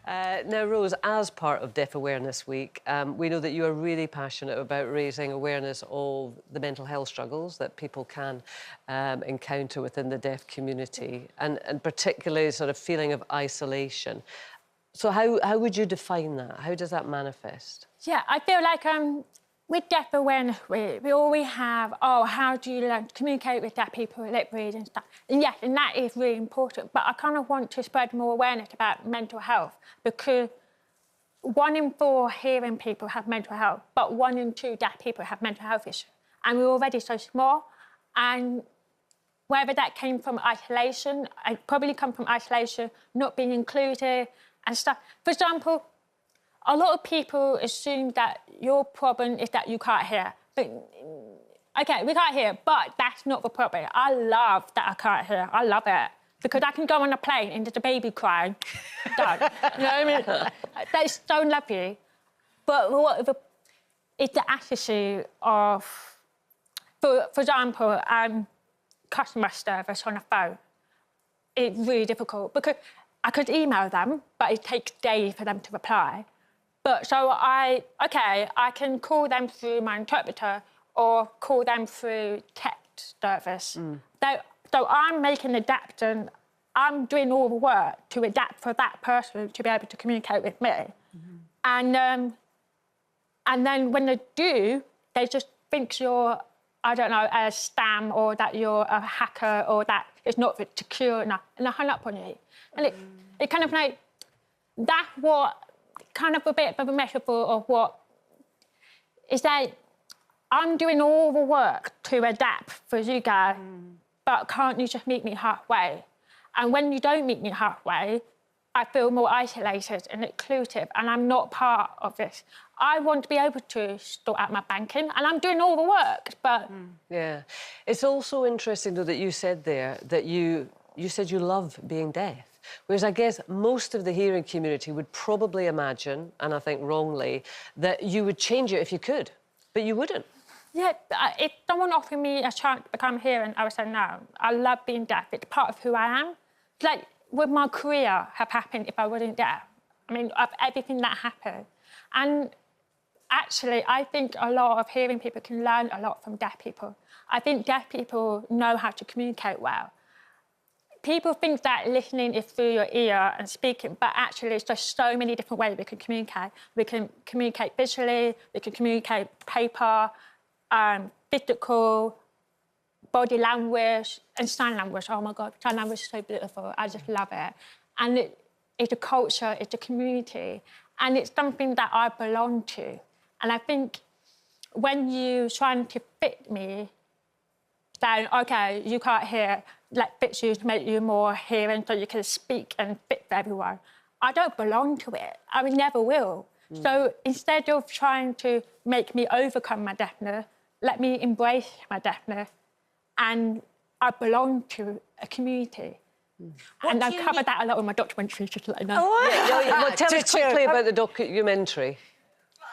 Now, Rose, as part of Deaf Awareness Week, we know that you are really passionate about raising awareness of the mental health struggles that people can encounter within the deaf community, and particularly sort of feeling of isolation. So how would you define that? How does that manifest? Yeah, I feel like with Deaf Awareness Week, we always have, oh, how do you learn to communicate with deaf people, lip read and stuff. And yes, and that is really important, but I kind of want to spread more awareness about mental health, because 1 in 4 hearing people have mental health, but 1 in 2 deaf people have mental health issues. And we're already so small, and whether that came from isolation, it probably come from isolation, not being included and stuff. For example, a lot of people assume that your problem is that you can't hear. But, OK, we can't hear, but that's not the problem. I love that I can't hear. I love it. Because I can go on a plane and there's a baby crying. Done. You know what I mean? That is so lovely. But it's the attitude of, for example, customer service on a phone. It's really difficult because I could email them, but it takes days for them to reply. But so I can call them through my interpreter or call them through text service. So I'm making adaptation. I'm doing all the work to adapt for that person to be able to communicate with me. And then when they do, they just think you're, I don't know, a scam or that you're a hacker or that it's not secure enough, and I hung up on you. And it kind of like, that's what, kind of a bit of a metaphor of what is that I'm doing all the work to adapt for you guys, but can't you just meet me halfway? And when you don't meet me halfway, I feel more isolated and exclusive, and I'm not part of this. I want to be able to sort out my banking, and I'm doing all the work, but... Yeah. It's also interesting, though, that you said there that you said you love being deaf. Whereas I guess most of the hearing community would probably imagine, and I think wrongly, that you would change it if you could, but you wouldn't. Yeah, if someone offered me a chance to become hearing, I would say no. I love being deaf. It's part of who I am. Like, would my career have happened if I wasn't deaf? I mean, of everything that happened. And actually, I think a lot of hearing people can learn a lot from deaf people. I think deaf people know how to communicate well. People think that listening is through your ear and speaking, but actually it's just so many different ways we can communicate. We can communicate visually, we can communicate paper, physical, body language, and sign language. Oh my God, sign language is so beautiful. I just love it. And it's a culture, it's a community, and it's something that I belong to. And I think when you're trying to fit me, saying, OK, you can't hear, like, fits you to make you more hearing so you can speak and fit for everyone. I don't belong to it. I never will. So instead of trying to make me overcome my deafness, let me embrace my deafness, and I belong to a community. And I cover that a lot in my documentary, just to let you know. Oh, yeah. Well, tell us quickly about the documentary.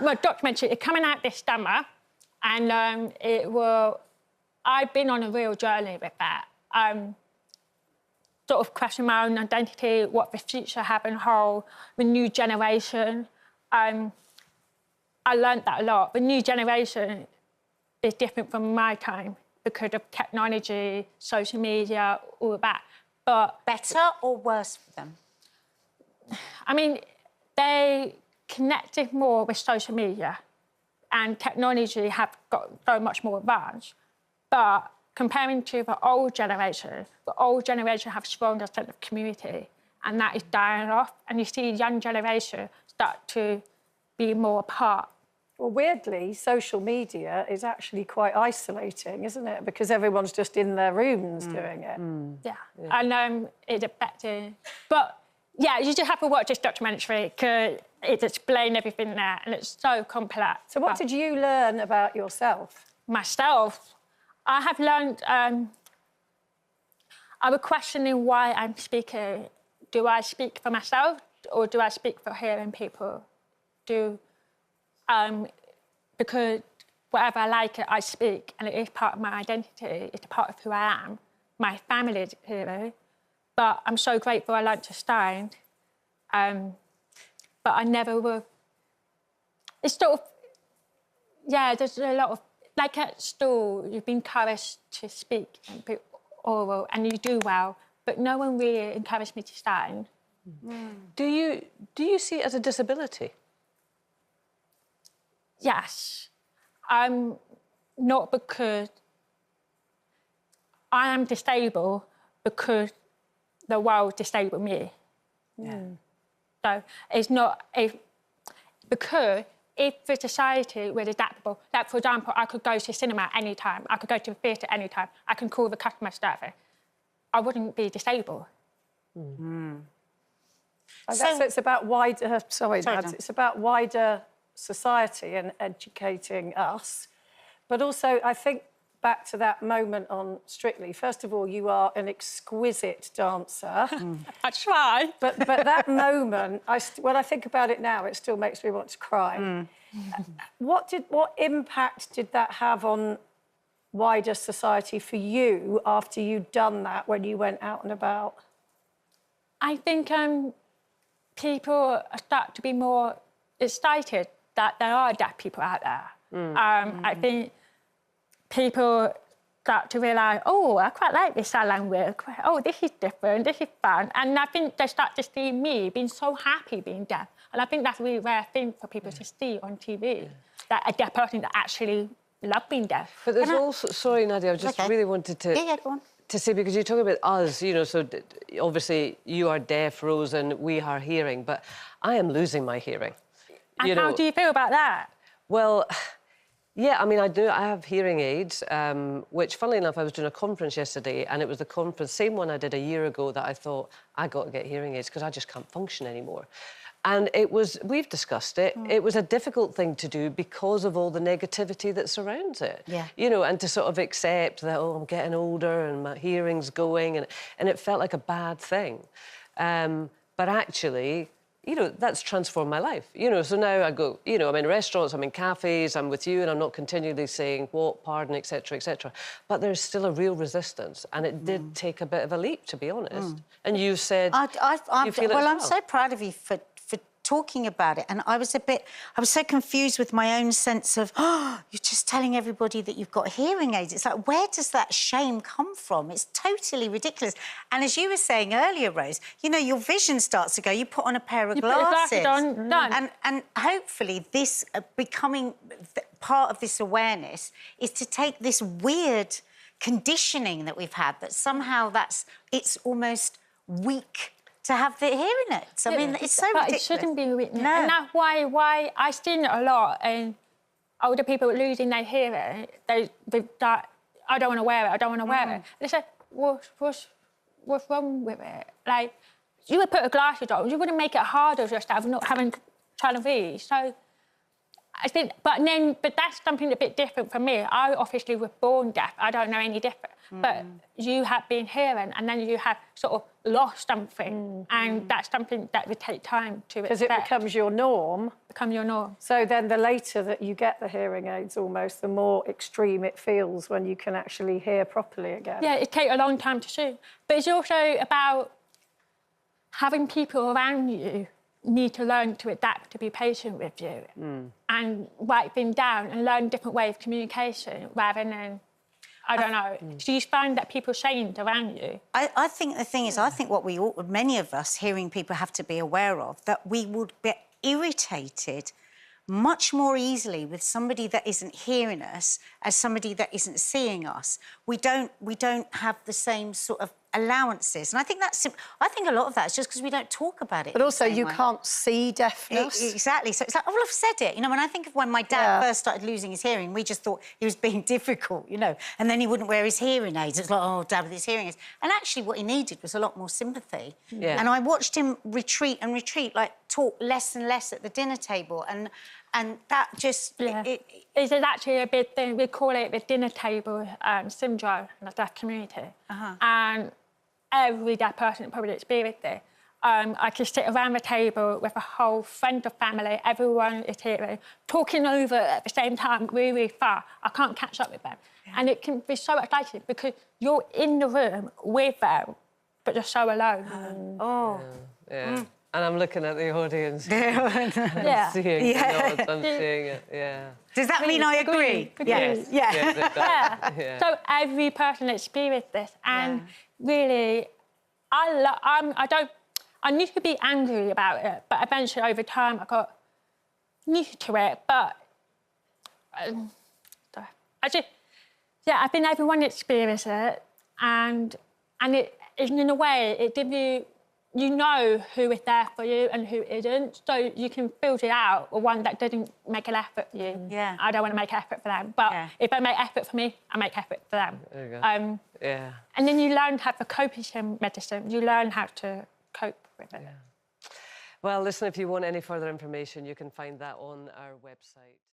My documentary is coming out this summer, and I've been on a real journey with that. Sort of questioning my own identity, what the future have in hold, the new generation. I learned that a lot. The new generation is different from my time because of technology, social media, all of that. But better or worse for them? I mean, they connected more with social media, and technology have got so much more advanced. But comparing to the old generation have a stronger sense of community, and that is dying off. And you see young generation start to be more apart. Well, weirdly, social media is actually quite isolating, isn't it? Because everyone's just in their rooms doing it. Yeah. And it's affecting. But yeah, you just have to watch this documentary because it explains everything there, and it's so complex. So what did you learn about yourself? Myself, I have learned. I was questioning why I'm speaking. Do I speak for myself or do I speak for hearing people? Because whatever I like it, I speak, and it is part of my identity. It's a part of who I am. My family is hearing, but I'm so grateful I learned to stand. but I never will. It's sort of, yeah, there's a lot of, like at school, you've been encouraged to speak and be oral, and you do well, but no one really encouraged me to stand. Do you see it as a disability? Yes. Not because I am disabled, because the world disabled me. Yeah. So it's not because if the society were adaptable, like for example, I could go to cinema anytime, I could go to the theatre anytime, I can call the customer service, I wouldn't be disabled. So it's about wider, it's about wider society and educating us. But also, I think back to that moment on Strictly, first of all, you are an exquisite dancer. I try. But that moment, when I think about it now, it still makes me want to cry. What impact did that have on wider society for you after you'd done that, when you went out and about? I think people start to be more excited that there are deaf people out there. I think people start to realise, oh, I quite like this salon work. Oh, this is different, this is fun. And I think they start to see me being so happy being deaf. And I think that's a really rare thing for people to see on TV, that a deaf person that actually love being deaf. But there's also... Sorry, Nadia, I just really wanted to... Yeah, go on. To say, because you talk about us, you know, so obviously you are deaf, Rose, and we are hearing, but I am losing my hearing. And how do you feel about that? Well, yeah, I mean, I have hearing aids, which, funnily enough, I was doing a conference yesterday, and it was the conference, same one I did a year ago, that I thought, I got to get hearing aids because I just can't function anymore. And it was, we've discussed it, it was a difficult thing to do because of all the negativity that surrounds it. Yeah. You know, and to sort of accept that, oh, I'm getting older and my hearing's going, and it felt like a bad thing. But actually, you know, that's transformed my life. You know, so now I go, you know, I'm in restaurants, I'm in cafes, I'm with you, and I'm not continually saying what, pardon, etc., etc. But there's still a real resistance, and it did take a bit of a leap, to be honest. And you said you feel it as well. I'm so proud of you for talking about it, and I was so confused with my own sense of, oh, you're just telling everybody that you've got hearing aids. It's like, where does that shame come from? It's totally ridiculous. And as you were saying earlier, Rose, you know, your vision starts to go, you put on a pair of glasses. Put glasses on, done. And hopefully this becoming part of this awareness is to take this weird conditioning that we've had, that somehow it's almost weak to have the hearing aids. I mean, it's so ridiculous. But it shouldn't be written. No. And that's why I've seen it a lot, and older people losing their hearing, I don't want to wear it, I don't want to wear it. They say, what's wrong with it? Like, you would put a glasses on, you wouldn't make it harder just out of not trying to read. So I think, but that's something a bit different for me. I obviously was born deaf, I don't know any different. But you have been hearing, and then you have sort of lost something, and that's something that would take time to accept. Because it becomes your norm. Become your norm. So then the later that you get the hearing aids, almost, the more extreme it feels when you can actually hear properly again. Yeah, it takes a long time to see. But it's also about having people around you need to learn to adapt, to be patient with you, and write things down and learn different ways of communication rather than, I don't know. Do you find that people shamed around you? I think the thing is, I think what many of us hearing people have to be aware of, that we would be irritated much more easily with somebody that isn't hearing us as somebody that isn't seeing us. We don't have the same sort of allowances, and I think a lot of that is just because we don't talk about it. But also, you can't see deafness. Exactly. So it's like, oh, well, I've said it. You know, when I think of when my dad first started losing his hearing, we just thought he was being difficult, you know, and then he wouldn't wear his hearing aids. It's like, oh, Dad with his hearing aids. And actually, what he needed was a lot more sympathy. Yeah. And I watched him retreat and retreat, like talk less and less at the dinner table, and that just... It's actually a big thing. We call it the dinner table syndrome in the deaf community. And every deaf person probably experienced it. I could sit around the table with a whole friend of family, everyone is hearing, talking over at the same time really, really far. I can't catch up with them. And it can be so exciting because you're in the room with them, but you're so alone. And I'm looking at the audience. Yeah. Seeing the nods, I'm seeing it, yeah. Does that mean I agree? Yes. Yeah. Yes, it does. Yeah. Yeah. So every person experienced this, and really, I used to be angry about it, but eventually over time I got used to it. But I think everyone experiences it, and it in a way it gives you. You know who is there for you and who isn't, so you can filter out the one that didn't make an effort for you. Yeah. I don't want to make effort for them, but if they make effort for me, I make effort for them. There you go. Yeah. And then you learn how to cope with medicine. You learn how to cope with it. Yeah. Well, listen, if you want any further information, you can find that on our website.